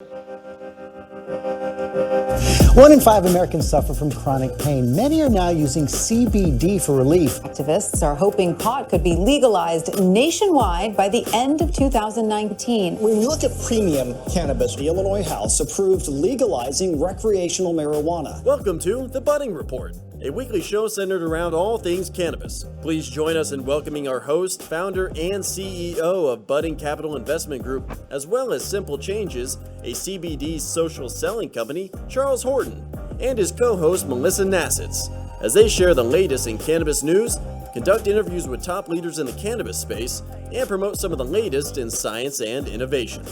1 in 5 Americans suffer from chronic pain. Many are now using CBD for relief. Activists are hoping pot could be legalized nationwide by the end of 2019. When you look at premium cannabis, the Illinois House approved legalizing recreational marijuana. Welcome to The Budding Report, a weekly show centered around all things cannabis. Please join us in welcoming our host, founder, and CEO of Budding Capital Investment Group, as well as Simple Changes, a CBD social selling company, Charles Horton, and his co-host, Melissa Nasits, as they share the latest in cannabis news, conduct interviews with top leaders in the cannabis space, and promote some of the latest in science and innovation.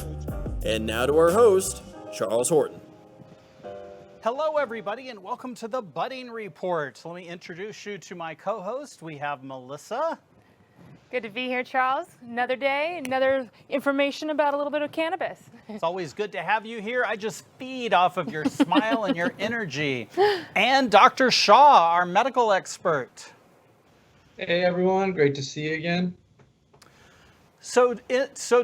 And now to our host, Charles Horton. Hello, everybody, and welcome to the Budding Report. Let me introduce you to my co-host. We have Melissa. Good to be here, Charles. Another day, another information about a little bit of cannabis. It's always good to have you here. I just feed off of your smile and your energy. And Dr. Shaw, our medical expert. Hey, everyone. Great to see you again. So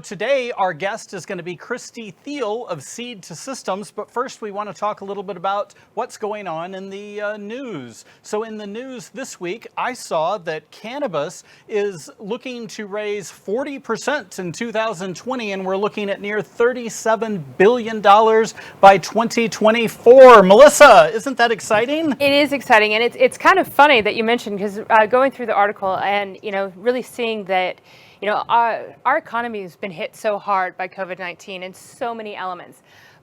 today our guest is going to be Christy Thiel of Seed to Systems, but first we want to talk a little bit about what's going on in the news. So in the news this week, I saw that cannabis is looking to raise 40% in 2020, and we're looking at near $37 billion by 2024. Melissa, isn't that exciting? It is exciting, and it's kind of funny that you mentioned, because going through the article and really seeing that our economy has been hit so hard by COVID-19 in so many elements.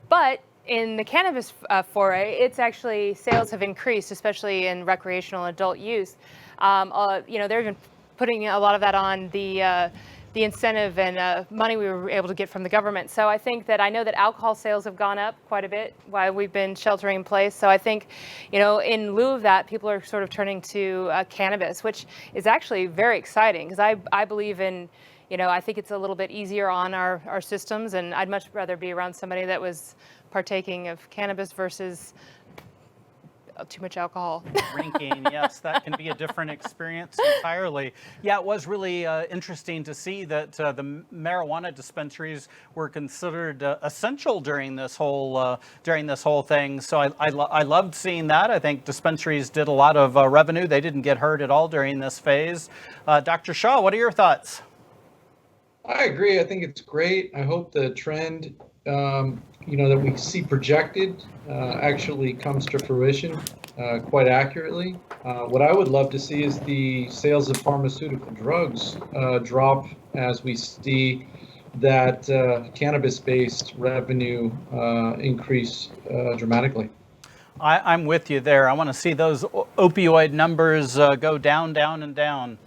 But in the cannabis foray, it's actually, sales have increased, especially in recreational adult use. They're even putting a lot of that on the incentive and money we were able to get from the government. So I think that, I know that alcohol sales have gone up quite a bit while we've been sheltering in place. So I think, in lieu of that, people are sort of turning to cannabis, which is actually very exciting, because I believe in, I think it's a little bit easier on our systems, and I'd much rather be around somebody that was partaking of cannabis versus too much alcohol. Drinking, yes, that can be a different experience entirely. Yeah, it was really interesting to see that the marijuana dispensaries were considered essential during this whole thing. So I loved seeing that. I think dispensaries did a lot of revenue. They didn't get hurt at all during this phase. Dr. Shaw, what are your thoughts? I agree. I think it's great. I hope the trend that we see projected actually comes to fruition quite accurately. What I would love to see is the sales of pharmaceutical drugs drop as we see that cannabis-based revenue increase dramatically. I'm with you there. I want to see those opioid numbers go down, down, and down.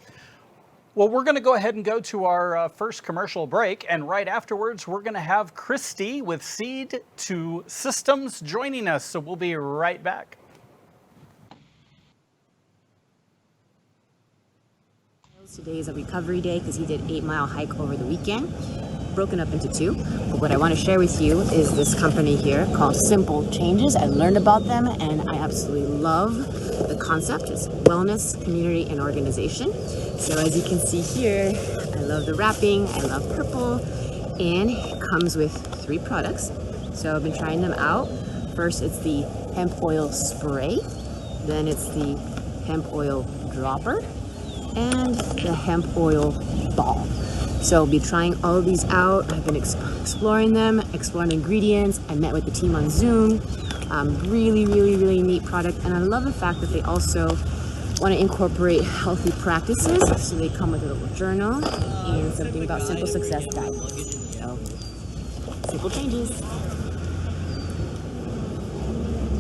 Well, we're going to go ahead and go to our first commercial break, and right afterwards, we're going to have Christy with Seed to Systems joining us, so we'll be right back. Today is a recovery day because he did 8-mile hike over the weekend, broken up into 2. But what I want to share with you is this company here called Simple Changes. I learned about them, and I absolutely love the concept. It's wellness, community, and organization. So as you can see here, I love the wrapping, I love purple, and it comes with 3 products. So I've been trying them out. First, it's the hemp oil spray, then it's the hemp oil dropper, and the hemp oil ball. So I'll be trying all of these out. I've been exploring them, exploring the ingredients. I met with the team on Zoom. Really, really, really neat product. And I love the fact that they also want to incorporate healthy practices. So they come with a little journal and something about simple success guide. So, simple changes.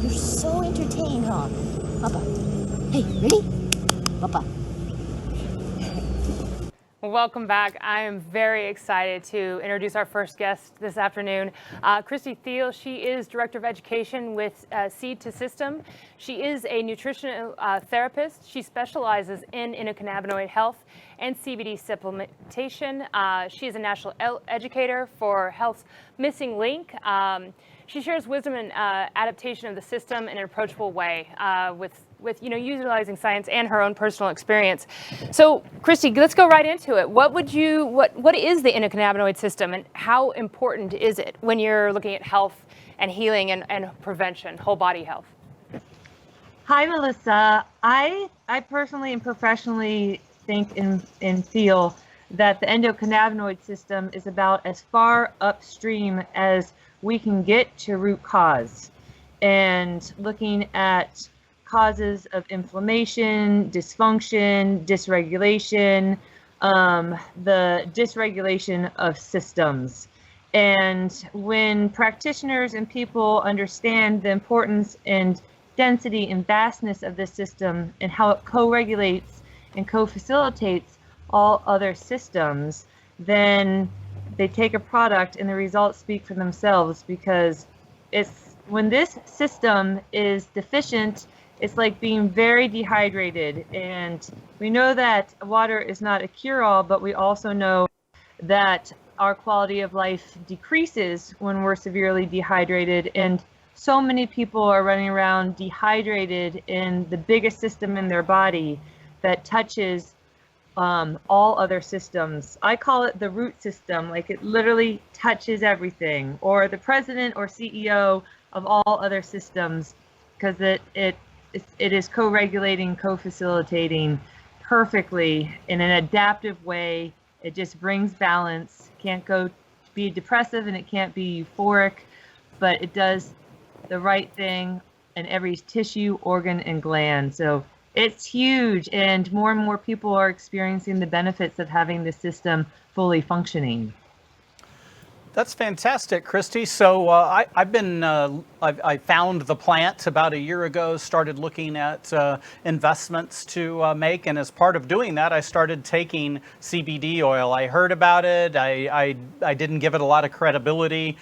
You're so entertained, huh? Papa. Hey, ready? Papa. Welcome back. I am very excited to introduce our first guest this afternoon, Christy Thiel. She is Director of Education with Seed to System. She is a nutritional therapist. She specializes in endocannabinoid health and CBD supplementation. She is a national educator for Health's Missing Link. She shares wisdom and adaptation of the system in an approachable way with with utilizing science and her own personal experience. So, Christy, let's go right into it. What is the endocannabinoid system, and how important is it when you're looking at health and healing and prevention, whole body health? Hi, Melissa. I personally and professionally think and feel that the endocannabinoid system is about as far upstream as we can get to root cause, and looking at causes of inflammation, dysfunction, dysregulation, the dysregulation of systems. And when practitioners and people understand the importance and density and vastness of this system and how it co-regulates and co-facilitates all other systems, then they take a product and the results speak for themselves, because when this system is deficient, it's like being very dehydrated. And we know that water is not a cure-all, but we also know that our quality of life decreases when we're severely dehydrated. And so many people are running around dehydrated in the biggest system in their body that touches all other systems. I call it the root system, like it literally touches everything, or the president or CEO of all other systems, because it is co-regulating, co-facilitating perfectly in an adaptive way. It just brings balance. Can't go be depressive and it can't be euphoric, but it does the right thing in every tissue, organ, and gland. So it's huge, and more people are experiencing the benefits of having the system fully functioning. That's fantastic, Christy. So I found the plant about a year ago, started looking at investments to make, and as part of doing that, I started taking CBD oil. I heard about it. I didn't give it a lot of credibility.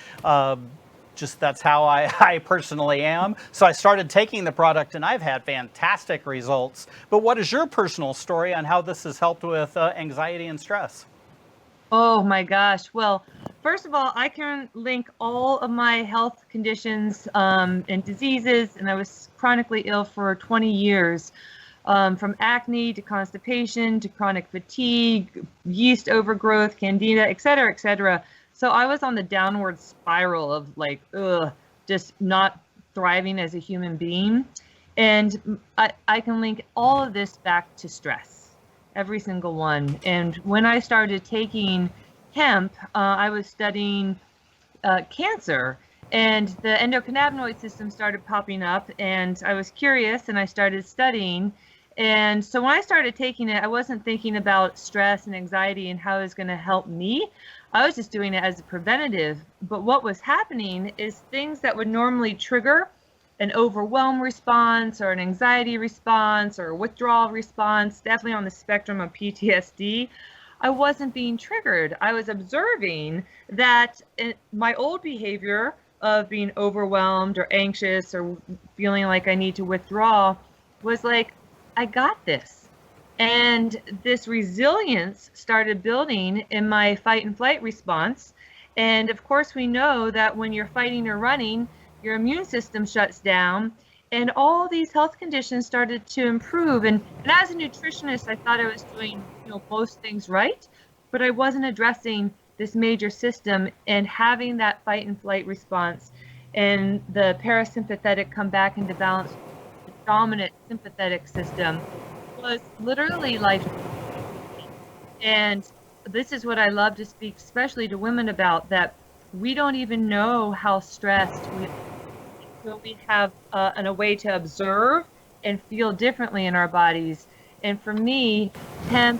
Just that's how I personally am. So I started taking the product, and I've had fantastic results. But what is your personal story on how this has helped with anxiety and stress? Oh my gosh. Well, first of all, I can link all of my health conditions and diseases, and I was chronically ill for 20 years, from acne to constipation to chronic fatigue, yeast overgrowth, candida, et cetera, et cetera. So I was on the downward spiral of like, just not thriving as a human being. And I can link all of this back to stress. Every single one. And when I started taking hemp, I was studying cancer, and the endocannabinoid system started popping up, and I was curious and I started studying. And so when I started taking it, I wasn't thinking about stress and anxiety and how it was going to help me. I was just doing it as a preventative. But what was happening is things that would normally trigger an overwhelm response or an anxiety response or a withdrawal response, definitely on the spectrum of PTSD, I wasn't being triggered. I was observing that my old behavior of being overwhelmed or anxious or feeling like I need to withdraw was like, I got this. And this resilience started building in my fight and flight response. And of course, we know that when you're fighting or running, your immune system shuts down, and all these health conditions started to improve. And as a nutritionist, I thought I was doing, most things right, but I wasn't addressing this major system and having that fight and flight response and the parasympathetic come back into balance. The dominant sympathetic system was literally life. And this is what I love to speak, especially to women about, that we don't even know how stressed we are. So we have a way to observe and feel differently in our bodies. And for me, hemp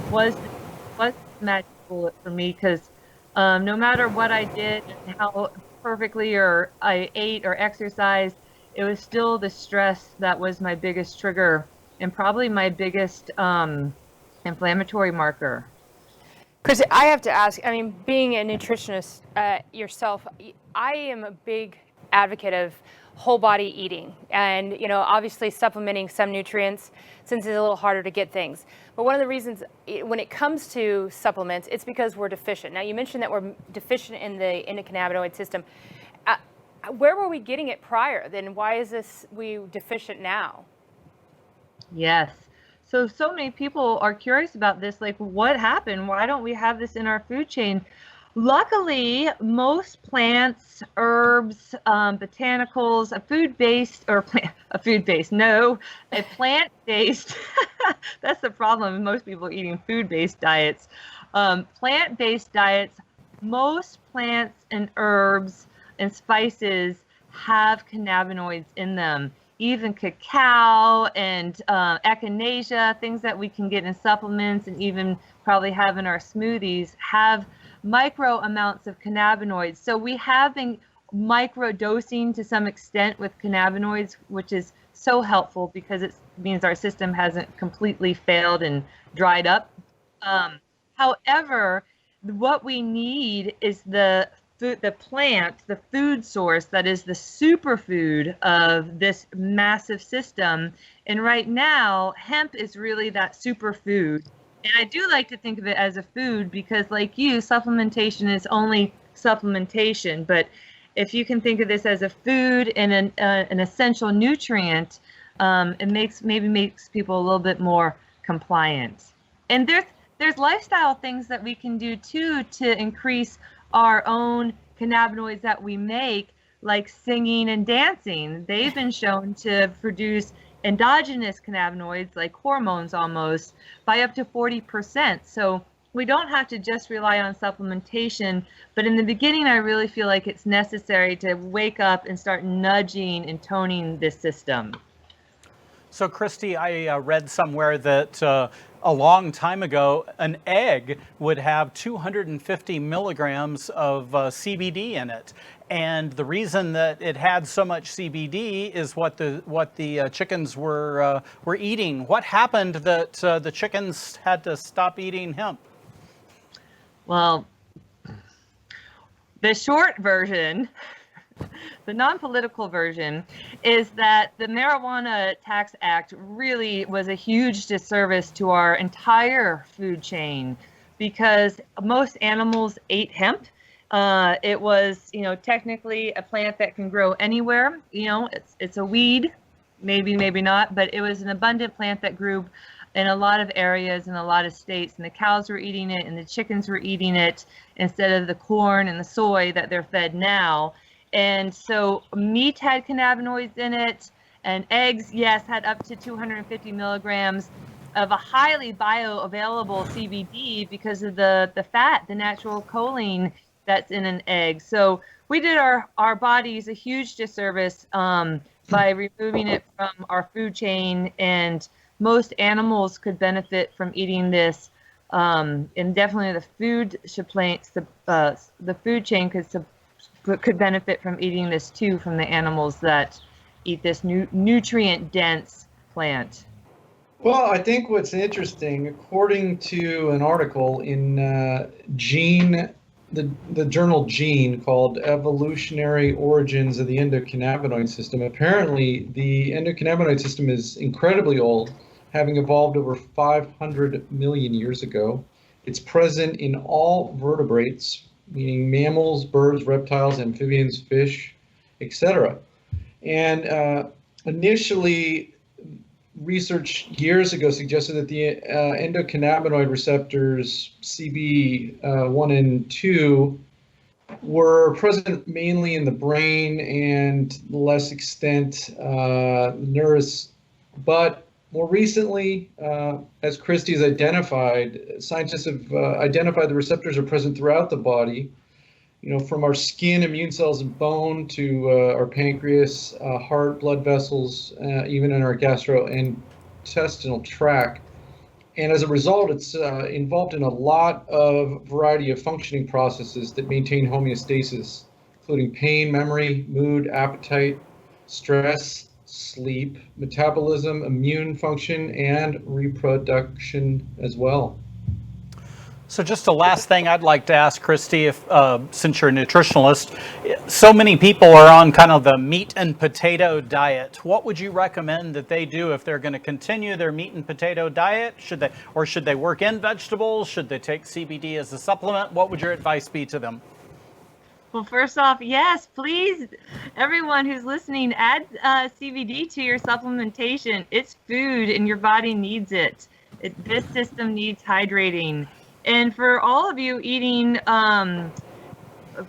was the magic bullet for me, because no matter what I did and how perfectly or I ate or exercised, it was still the stress that was my biggest trigger and probably my biggest inflammatory marker. Christy, I have to ask, being a nutritionist yourself, I am a big advocate of whole body eating and, obviously supplementing some nutrients since it's a little harder to get things. But one of the reasons when it comes to supplements, it's because we're deficient. Now, you mentioned that we're deficient in the endocannabinoid system. where were we getting it prior? Then why is we deficient now? Yes. So many people are curious about this. Like, what happened? Why don't we have this in our food chain? Luckily, most plants, herbs, botanicals, a plant-based, that's the problem. Most people are eating food-based diets. Plant-based diets, most plants and herbs and spices have cannabinoids in them. Even cacao and echinacea, things that we can get in supplements and even probably have in our smoothies, have micro amounts of cannabinoids. So we have been micro dosing to some extent with cannabinoids, which is so helpful because it means our system hasn't completely failed and dried up. However, what we need is the plant, the food source that is the superfood of this massive system. And right now, hemp is really that superfood. And I do like to think of it as a food because, like you, supplementation is only supplementation. But if you can think of this as a food and an essential nutrient, it makes people a little bit more compliant. And there's lifestyle things that we can do too to increase our own cannabinoids that we make, like singing and dancing. They've been shown to produce endogenous cannabinoids, like hormones almost, by up to 40%. So we don't have to just rely on supplementation, but in the beginning, I really feel like it's necessary to wake up and start nudging and toning this system. So Christy, I read somewhere that a long time ago, an egg would have 250 milligrams of CBD in it. And the reason that it had so much CBD is what the chickens were eating. What happened that the chickens had to stop eating hemp? Well, the short version, the non-political version, is that the Marijuana Tax Act really was a huge disservice to our entire food chain because most animals ate hemp. It was, technically a plant that can grow anywhere. It's a weed, maybe not, but it was an abundant plant that grew in a lot of areas in a lot of states, and the cows were eating it and the chickens were eating it instead of the corn and the soy that they're fed now. And so meat had cannabinoids in it, and eggs, yes, had up to 250 milligrams of a highly bioavailable CBD because of the fat, the natural choline that's in an egg. So we did our bodies a huge disservice by removing it from our food chain, and most animals could benefit from eating this, and definitely the food chain could benefit from eating this too from the animals that eat this nutrient-dense plant. Well, I think what's interesting, according to an article in the journal Gene called Evolutionary Origins of the Endocannabinoid System, apparently the endocannabinoid system is incredibly old, having evolved over 500 million years ago. It's present in all vertebrates, meaning mammals, birds, reptiles, amphibians, fish, etc. And initially, research years ago suggested that the endocannabinoid receptors CB1 and 2 were present mainly in the brain and less extent nerves. But more recently, as Christy has identified, scientists have identified the receptors are present throughout the body, from our skin, immune cells, and bone to our pancreas, heart, blood vessels, even in our gastrointestinal tract. And as a result, it's involved in a lot of variety of functioning processes that maintain homeostasis, including pain, memory, mood, appetite, stress, sleep, metabolism, immune function, and reproduction as well. So just a last thing I'd like to ask Christy, if since you're a nutritionalist, so many people are on kind of the meat and potato diet. What would you recommend that they do if they're going to continue their meat and potato diet? Should they work in vegetables? Should they take CBD as a supplement? What would your advice be to them? Well, first off, yes, please, everyone who's listening, add CBD to your supplementation. It's food and your body needs it. This system needs hydrating. And for all of you eating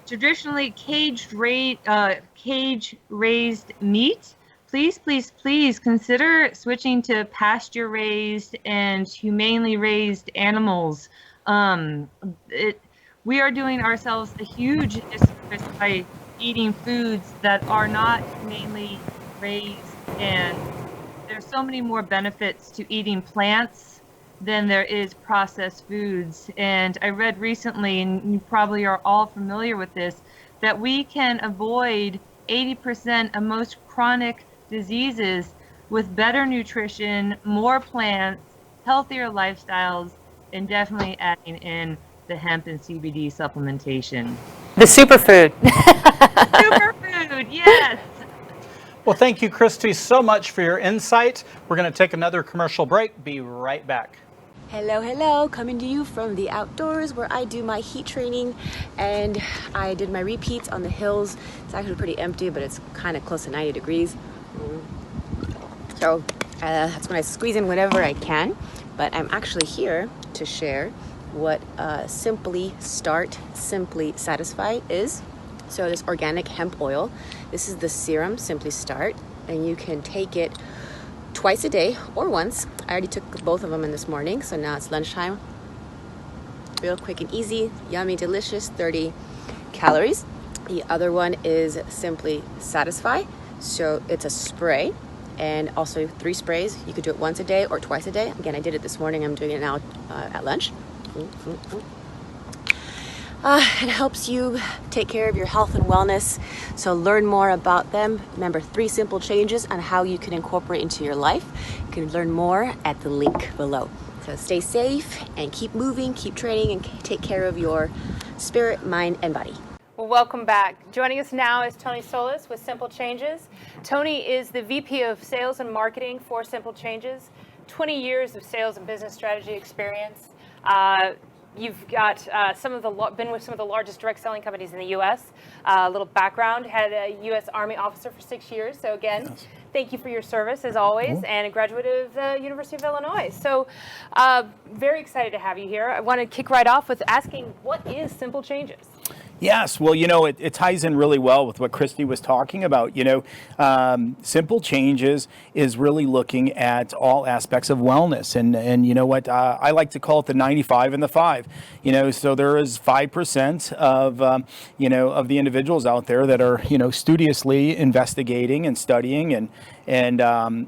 traditionally cage-raised meat, please consider switching to pasture-raised and humanely raised animals. We are doing ourselves a huge disservice by eating foods that are not humanely raised, and there's so many more benefits to eating plants than there is processed foods. And I read recently, and you probably are all familiar with this, that we can avoid 80% of most chronic diseases with better nutrition, more plants, healthier lifestyles, and definitely adding in the hemp and CBD supplementation. The superfood. Superfood, yes. Well, thank you, Christy, so much for your insight. We're going to take another commercial break. Be right back. Hello, coming to you from the outdoors where I do my heat training, and I did my repeats on the hills. It's actually pretty empty, but it's kind of close to 90 degrees. So that's when I squeeze in whenever I can, but I'm actually here to share what Simply Start, Simply Satisfy is. So this organic hemp oil, this is the serum Simply Start, and you can take it twice a day or once. I already took both of them in this morning, so now it's lunchtime. Real quick and easy, yummy, delicious, 30 calories. The other one is Simply Satisfy. So it's a spray, and also 3 sprays. You could do it once a day or twice a day. Again, I did it this morning. I'm doing it now at lunch. It helps you take care of your health and wellness. So learn more about them. Remember, 3 simple changes on how you can incorporate into your life. You can learn more at the link below. So stay safe and keep moving, keep training, and take care of your spirit, mind, and body. Well, welcome back. Joining us now is Tony Solis with Simple Changes. Tony is the VP of Sales and Marketing for Simple Changes. 20 years of sales and business strategy experience. You've got been with some of the largest direct selling companies in the U.S. A little background, had a U.S. Army officer for 6 years. So again, yes. Thank you for your service as always, and a graduate of the University of Illinois. So very excited to have you here. I want to kick right off with asking, what is Simple Changes? Yes, well, it ties in really well with what Christy was talking about. Simple Changes is really looking at all aspects of wellness, and you know what, I like to call it the 95 and the 5. So there is 5% of of the individuals out there that are studiously investigating and studying and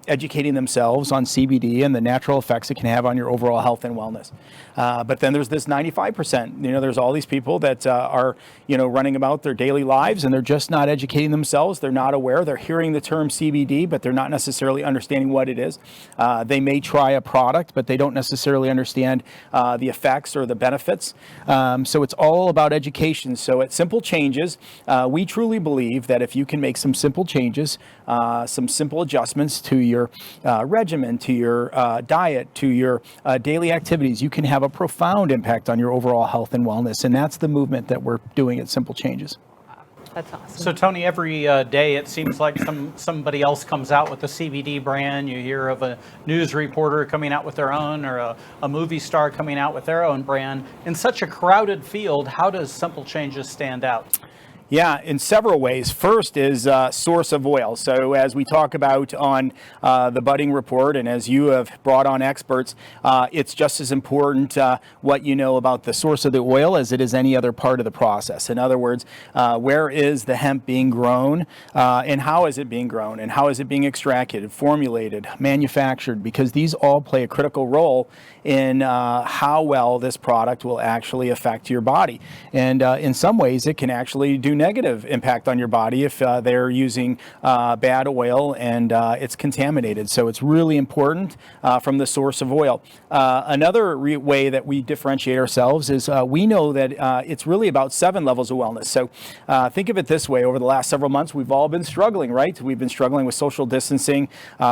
educating themselves on CBD and the natural effects it can have on your overall health and wellness. But then there's this 95%. There's all these people that are running about their daily lives, and they're just not educating themselves. They're not aware. They're hearing the term CBD, but they're not necessarily understanding what it is. They may try a product, but they don't necessarily understand the effects or the benefits. So it's all about education. So at Simple Changes, we truly believe that if you can make some simple changes, some simple adjustments to your regimen, to your diet, to your daily activities, you can have a profound impact on your overall health and wellness. And that's the movement that we're doing at Simple Changes. That's awesome. So Tony, every day it seems like somebody else comes out with a CBD brand. You hear of a news reporter coming out with their own, or a movie star coming out with their own brand. In such a crowded field, how does Simple Changes stand out? Yeah, in several ways. First is source of oil. So as we talk about on the budding report, and as you have brought on experts, it's just as important what you know about the source of the oil as it is any other part of the process. In other words, where is the hemp being grown, and how is it being grown, and how is it being extracted, formulated, manufactured, because these all play a critical role in how well this product will actually affect your body. And in some ways, it can actually do negative impact on your body if they're using bad oil and it's contaminated. So it's really important from the source of oil. Another way that we differentiate ourselves is we know that it's really about 7 levels of wellness. So think of it this way. Over the last several months, we've all been struggling, right? We've been struggling with social distancing.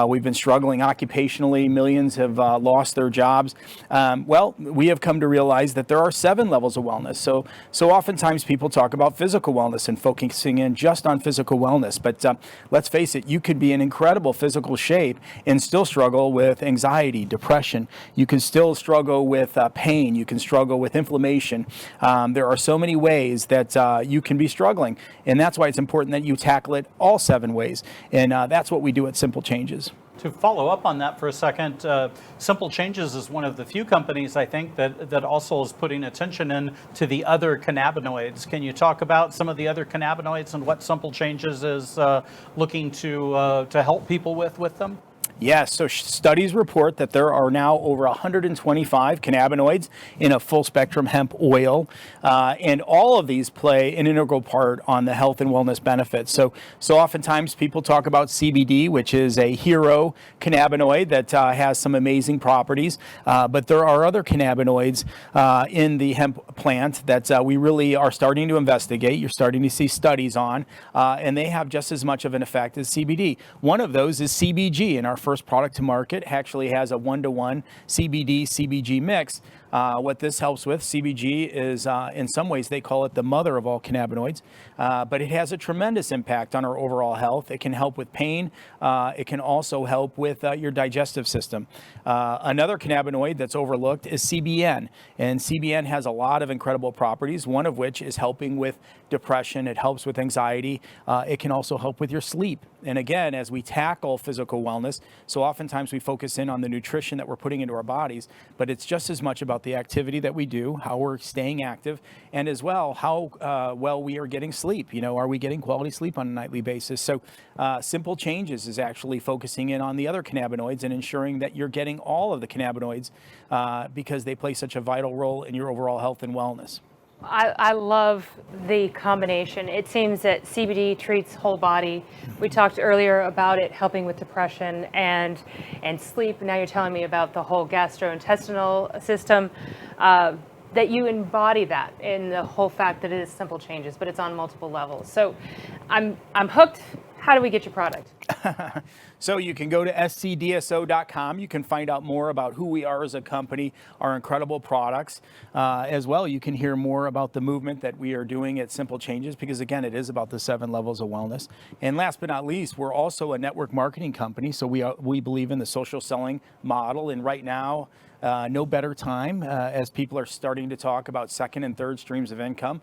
We've been struggling occupationally. Millions have lost their jobs. Well, we have come to realize that there are 7 levels of wellness. So oftentimes people talk about physical wellness. wellness and focusing in just on physical wellness. But let's face it, you could be in incredible physical shape and still struggle with anxiety, depression. You can still struggle with pain. You can struggle with inflammation. There are so many ways that you can be struggling. And that's why it's important that you tackle it all 7 ways. And that's what we do at Simple Changes. To follow up on that for a second, Simple Changes is one of the few companies, I think, that also is putting attention in to the other cannabinoids. Can you talk about some of the other cannabinoids and what Simple Changes is looking to help people with them? Yes, so studies report that there are now over 125 cannabinoids in a full spectrum hemp oil, and all of these play an integral part on the health and wellness benefits. So oftentimes people talk about CBD, which is a hero cannabinoid that has some amazing properties, but there are other cannabinoids in the hemp plant that we really are starting to investigate. You're starting to see studies on, and they have just as much of an effect as CBD. One of those is CBG, and our first product to market actually has a 1-to-1 CBD-CBG mix. What this helps with, CBG is, in some ways, they call it the mother of all cannabinoids, but it has a tremendous impact on our overall health. It can help with pain. It can also help with your digestive system. Another cannabinoid that's overlooked is CBN, and CBN has a lot of incredible properties, one of which is helping with depression. It helps with anxiety. It can also help with your sleep. And again, as we tackle physical wellness, so oftentimes we focus in on the nutrition that we're putting into our bodies, but it's just as much about the activity that we do, how we're staying active, and as well how well we are getting sleep. Are we getting quality sleep on a nightly basis? So Simple Changes is actually focusing in on the other cannabinoids and ensuring that you're getting all of the cannabinoids because they play such a vital role in your overall health and wellness. I love the combination. It seems that CBD treats whole body. We talked earlier about it helping with depression and sleep. Now you're telling me about the whole gastrointestinal system, that you embody that in the whole fact that it is Simple Changes, but it's on multiple levels. So I'm hooked. How do we get your product? So you can go to scdso.com. You can find out more about who we are as a company, our incredible products. As well, you can hear more about the movement that we are doing at Simple Changes, because again, it is about the 7 levels of wellness. And last but not least, we're also a network marketing company. So we believe in the social selling model. And right now, no better time as people are starting to talk about second and third streams of income.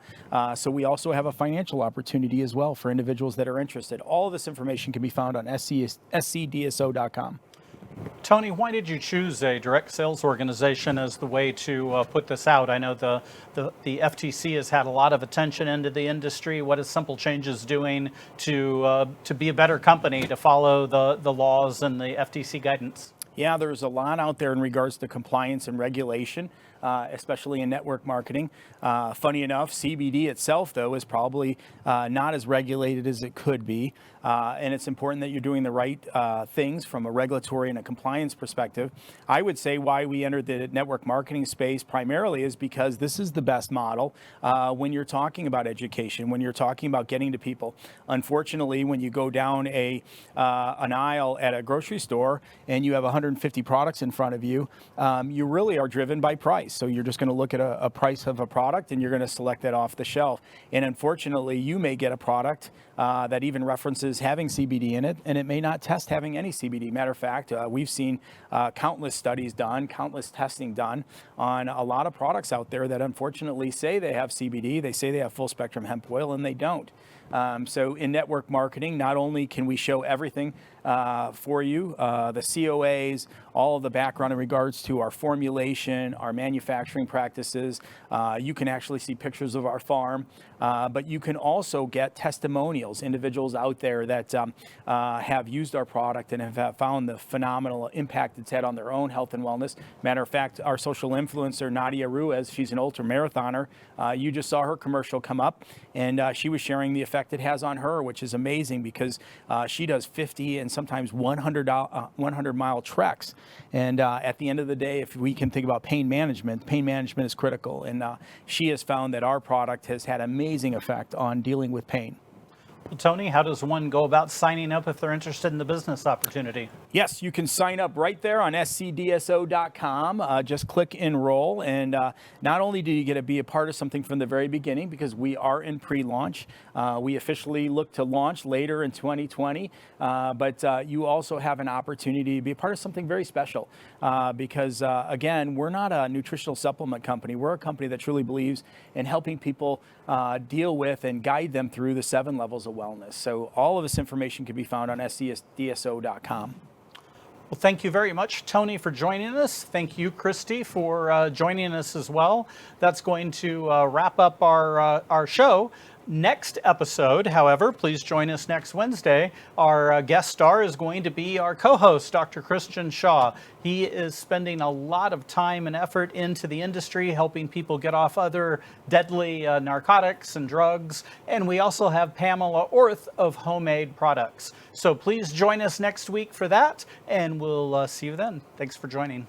So we also have a financial opportunity as well for individuals that are interested. All of this information can be found on scdso.com. Tony, why did you choose a direct sales organization as the way to put this out? I know the FTC has had a lot of attention into the industry. What is Simple Changes doing to be a better company, to follow the laws and the FTC guidance? Yeah, there's a lot out there in regards to compliance and regulation, especially in network marketing. Funny enough, CBD itself, though, is probably not as regulated as it could be. And it's important that you're doing the right things from a regulatory and a compliance perspective. I would say why we entered the network marketing space primarily is because this is the best model when you're talking about education, when you're talking about getting to people. Unfortunately, when you go down an aisle at a grocery store and you have 150 products in front of you, you really are driven by price. So you're just going to look at a price of a product and you're going to select that off the shelf. And unfortunately, you may get a product that even references having CBD in it, and it may not test having any CBD. Matter of fact, we've seen countless studies done, countless testing done on a lot of products out there that unfortunately say they have CBD, they say they have full spectrum hemp oil, and they don't. So in network marketing, not only can we show everything for you, the COAs, all of the background in regards to our formulation, our manufacturing practices. You can actually see pictures of our farm, but you can also get testimonials, individuals out there that have used our product and have found the phenomenal impact it's had on their own health and wellness. Matter of fact, our social influencer, Nadia Ruiz, she's an ultra marathoner. You just saw her commercial come up, and she was sharing the effect it has on her, which is amazing because she does 50 and sometimes 100-mile treks. And at the end of the day, if we can think about pain management is critical. And she has found that our product has had amazing effect on dealing with pain. Tony, how does one go about signing up if they're interested in the business opportunity? Yes, you can sign up right there on scdso.com. Just click enroll, and not only do you get to be a part of something from the very beginning, because we are in pre-launch. We officially look to launch later in 2020, but you also have an opportunity to be a part of something very special because, again, we're not a nutritional supplement company. We're a company that truly believes in helping people deal with and guide them through the 7 levels of wellness. So all of this information can be found on scdso.com. Well, thank you very much, Tony, for joining us. Thank you, Christy, for joining us as well. That's going to wrap up our show. Next episode, however, please join us next Wednesday. Our guest star is going to be our co-host, Dr. Christian Shaw. He is spending a lot of time and effort into the industry, helping people get off other deadly narcotics and drugs. And we also have Pamela Orth of Homemade Products. So please join us next week for that, and we'll see you then. Thanks for joining.